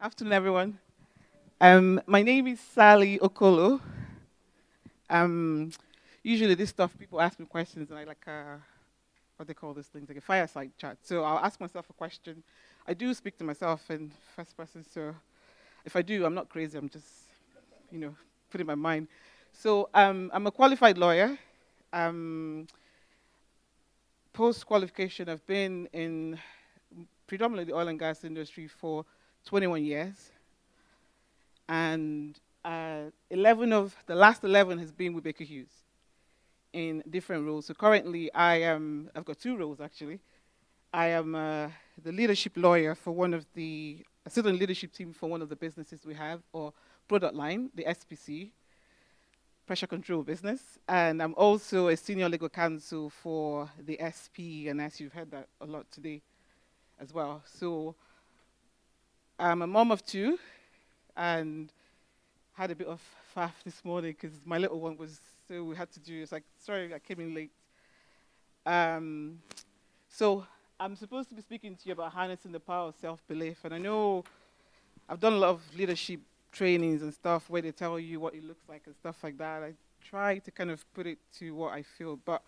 Afternoon, everyone. My name is Sally Okolo. Um, Usually, this stuff people ask me questions, and I like what they call these things, like a fireside chat. So I'll ask myself a question. I do speak to myself in first person, so if I do, I'm not crazy. I'm just, putting my mind. So I'm a qualified lawyer. Um, Post qualification, I've been in predominantly the oil and gas industry for 21 years. And 11 of the last 11 has been with Baker Hughes in different roles. So currently, I've got two roles actually. I am the leadership lawyer for I sit on the leadership team for one of the businesses we have, or product line, the SPC, pressure control business. And I'm also a senior legal counsel for the SP, and as you've heard that a lot today as well. So I'm a mom of two, and had a bit of faff this morning because my little one was, so we had to do, it's like, sorry, I came in late. Um, so I'm supposed to be speaking to you about harnessing the power of self-belief. And I know I've done a lot of leadership trainings and stuff where they tell you what it looks like and stuff like that. I try to kind of put it to what I feel, but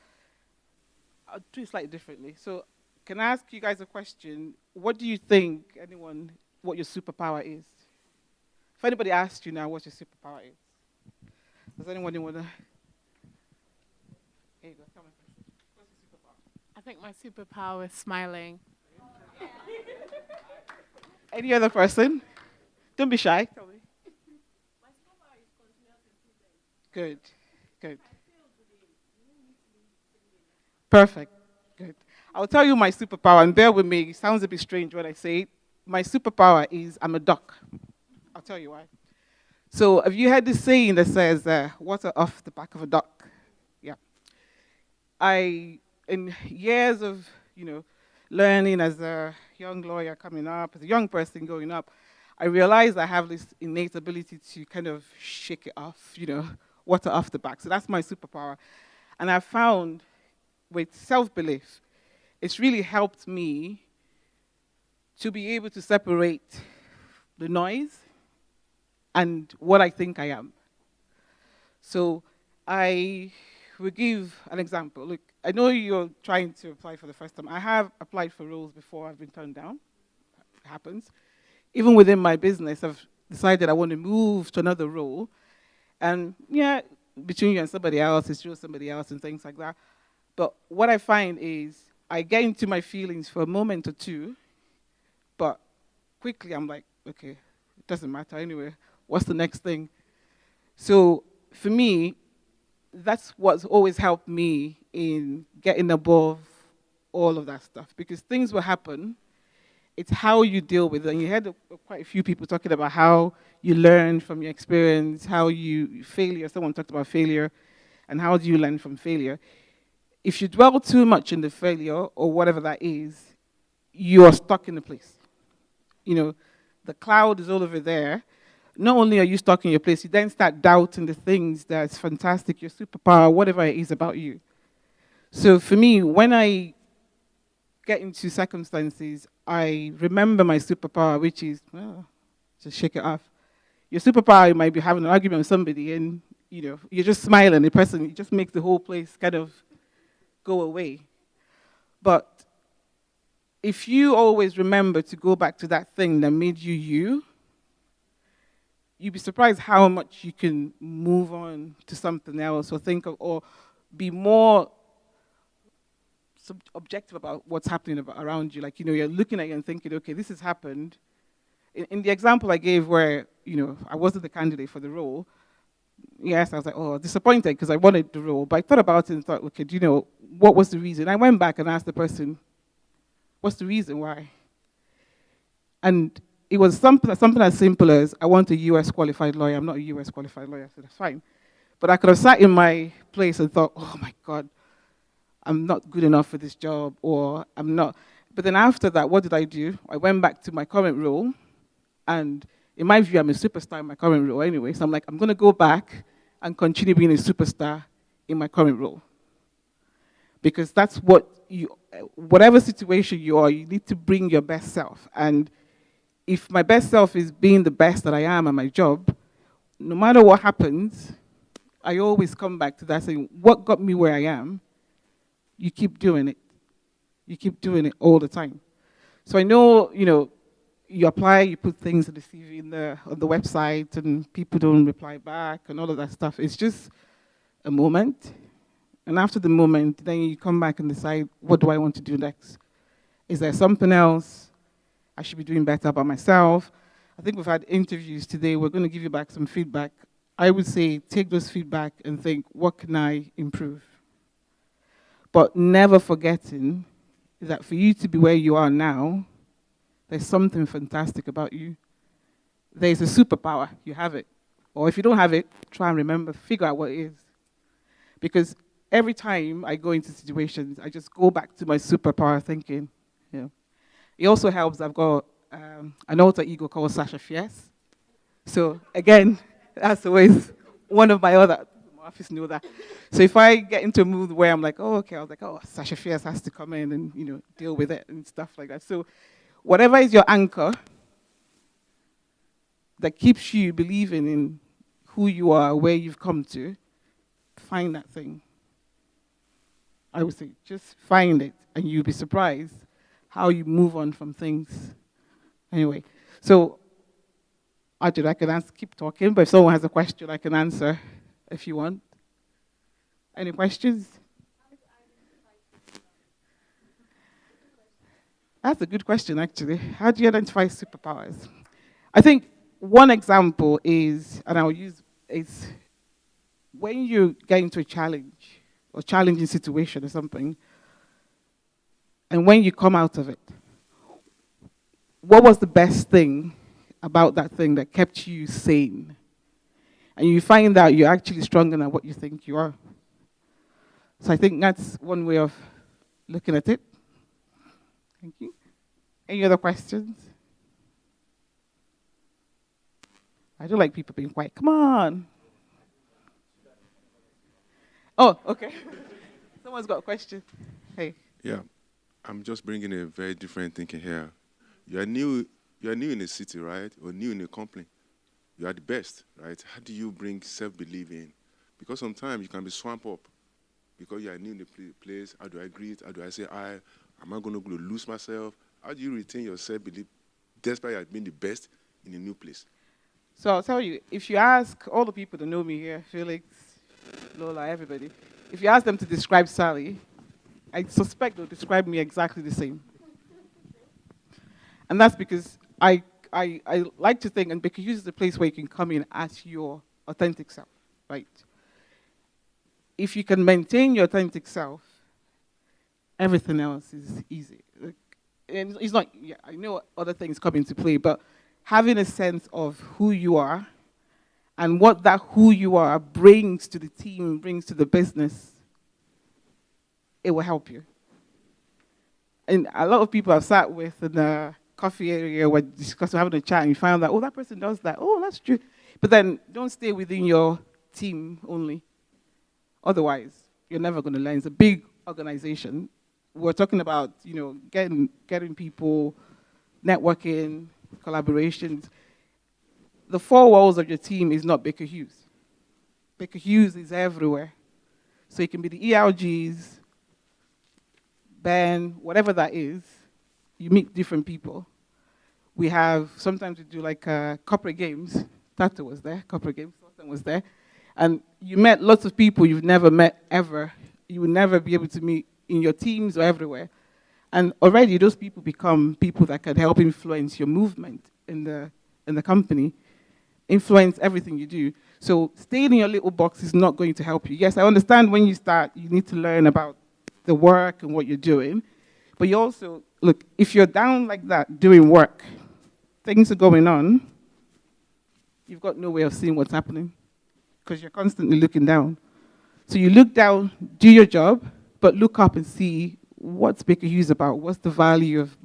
I'll do it slightly differently. So can I ask you guys a question? What do you think, anyone, what your superpower is? If anybody asked you now what your superpower is, does anyone want to? Here you go. Tell me. What's your superpower? I think my superpower is smiling. Any other person? Don't be shy. Tell me. Good. Good. Perfect. Good. I'll tell you my superpower, and bear with me. It sounds a bit strange when I say it. My superpower is I'm a duck. I'll tell you why. So, have you heard this saying that says, water off the back of a duck? Yeah. In years of, learning as a young lawyer coming up, as a young person growing up, I realized I have this innate ability to kind of shake it off, water off the back. So that's my superpower. And I found with self-belief, it's really helped me to be able to separate the noise and what I think I am. So I will give an example. Look, I know you're trying to apply for the first time. I have applied for roles before, I've been turned down. It happens. Even within my business, I've decided I want to move to another role. And yeah, between you and somebody else, it's just somebody else and things like that. But what I find is I get into my feelings for a moment or two, but quickly I'm like, okay, it doesn't matter anyway. What's the next thing? So for me, that's what's always helped me in getting above all of that stuff, because things will happen. It's how you deal with it. And you heard quite a few people talking about how you learn from your experience, how you failure. Someone talked about failure, and how do you learn from failure. If you dwell too much in the failure or whatever that is, you are stuck in a place. You know, the cloud is all over there. Not only are you stuck in your place, you then start doubting the things that's fantastic, your superpower, whatever it is about you. So for me, when I get into circumstances, I remember my superpower, which is, well, just shake it off. Your superpower, you might be having an argument with somebody and, you're just smiling. The person, it just makes the whole place kind of go away. But if you always remember to go back to that thing that made you you, you'd be surprised how much you can move on to something else or think of, or be more objective about what's happening around you. Like, you're looking at it and thinking, okay, this has happened. In the example I gave where, I wasn't the candidate for the role, yes, I was like, oh, disappointed because I wanted the role. But I thought about it and thought, okay, do you know, what was the reason? I went back and asked the person, what's the reason why? And it was something as simple as, I want a US qualified lawyer. I'm not a US qualified lawyer, so that's fine. But I could have sat in my place and thought, oh my God, I'm not good enough for this job, or I'm not. But then after that, what did I do? I went back to my current role, and in my view, I'm a superstar in my current role anyway. So I'm like, I'm going to go back and continue being a superstar in my current role. Because that's whatever situation you are, you need to bring your best self. And if my best self is being the best that I am at my job, no matter what happens, I always come back to that saying, what got me where I am? You keep doing it. You keep doing it all the time. So I know, you apply, you put things in the CV on the website, and people don't reply back and all of that stuff. It's just a moment. And after the moment, then you come back and decide, what do I want to do next? Is there something else I should be doing better about myself? I think we've had interviews today. We're going to give you back some feedback. I would say take those feedback and think, what can I improve? But never forgetting that for you to be where you are now, there's something fantastic about you. There's a superpower. You have it. Or if you don't have it, try and remember, figure out what it is. Because every time I go into situations, I just go back to my superpower thinking. It also helps. I've got an alter ego called Sasha Fierce. So again, that's always one of my other. My office know that. So if I get into a mood where I'm like, oh, okay, I was like, oh, Sasha Fierce has to come in and deal with it and stuff like that. So whatever is your anchor that keeps you believing in who you are, where you've come to, find that thing. I would say just find it, and you'll be surprised how you move on from things. Anyway, so I can keep talking, but if someone has a question, I can answer if you want. Any questions? That's a good question, actually. How do you identify superpowers? I think one example is, and I'll use, is when you get into a challenge or challenging situation or something, and when you come out of it, what was the best thing about that thing that kept you sane? And you find out you're actually stronger than what you think you are. So I think that's one way of looking at it. Thank you. Any other questions? I don't like people being quiet. Come on. Oh, okay. Someone's got a question. Hey. Yeah, I'm just bringing a very different thinking here. You are new. You are new in a city, right? Or new in a company. You are the best, right? How do you bring self-belief in? Because sometimes you can be swamped up because you are new in the place. How do I greet? How do I say I? Am I going to lose myself? How do you retain your self-belief despite you being the best in a new place? So I'll tell you, if you ask all the people that know me here, Felix, Lola, everybody, if you ask them to describe Sally, I suspect they'll describe me exactly the same. And that's because I like to think, and because use is a place where you can come in as your authentic self, right? If you can maintain your authentic self, everything else is easy. And it's not, yeah, I know other things come into play, but having a sense of who you are and what that who you are brings to the team, brings to the business, it will help you. And a lot of people I've sat with in the coffee area, we're discussing, having a chat, and you find out, oh, that person does that. Oh, that's true. But then don't stay within your team only. Otherwise, you're never going to learn. It's a big organization. We're talking about, getting people, networking, collaborations. The four walls of your team is not Baker Hughes. Baker Hughes is everywhere. So it can be the ELGs, Ben, whatever that is. You meet different people. Sometimes we do like corporate games. Tata was there, corporate games, Sultan was there. And you met lots of people you've never met ever. You will never be able to meet in your teams or everywhere. And already those people become people that can help influence your movement in the company, influence everything you do. So staying in your little box is not going to help you. Yes, I understand when you start, you need to learn about the work and what you're doing. But you also, look, if you're down like that doing work, things are going on, you've got no way of seeing what's happening because you're constantly looking down. So you look down, do your job, but look up and see what's Baker Hughes about, what's the value of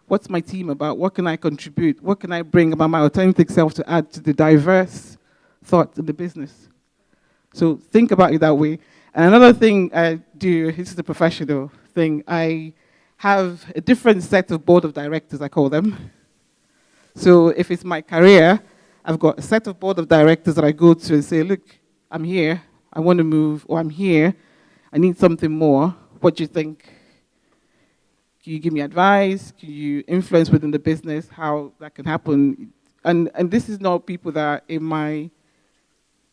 what's my team about, what can I contribute, what can I bring about my authentic self to add to the diverse thought of the business. So think about it that way. And another thing I do, this is a professional thing, I have a different set of board of directors, I call them. So if it's my career, I've got a set of board of directors that I go to and say, look, I'm here, I want to move, or I'm here, I need something more. What do you think? Can you give me advice? Can you influence within the business how that can happen? And this is not people that are in my,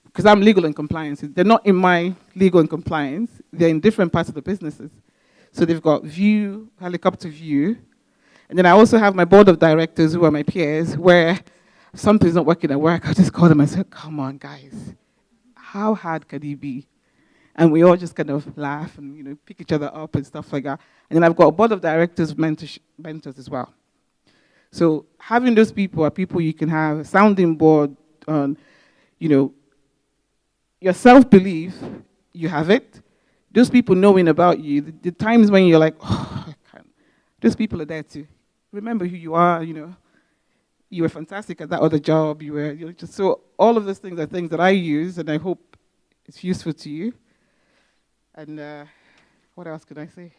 because I'm legal and compliance. They're not in my legal and compliance. They're in different parts of the businesses. So they've got view, helicopter view. And then I also have my board of directors who are my peers, where something's not working at work, I just call them and say, come on, guys, how hard can it be? And we all just kind of laugh and pick each other up and stuff like that. And then I've got a board of directors, mentors as well. So having those people are people you can have a sounding board on, your self-belief, you have it. Those people knowing about you, the times when you're like, oh, I can't. Those people are there to remember who you are, You were fantastic at that other job. You were just, so all of those things are things that I use, and I hope it's useful to you. And what else could I say?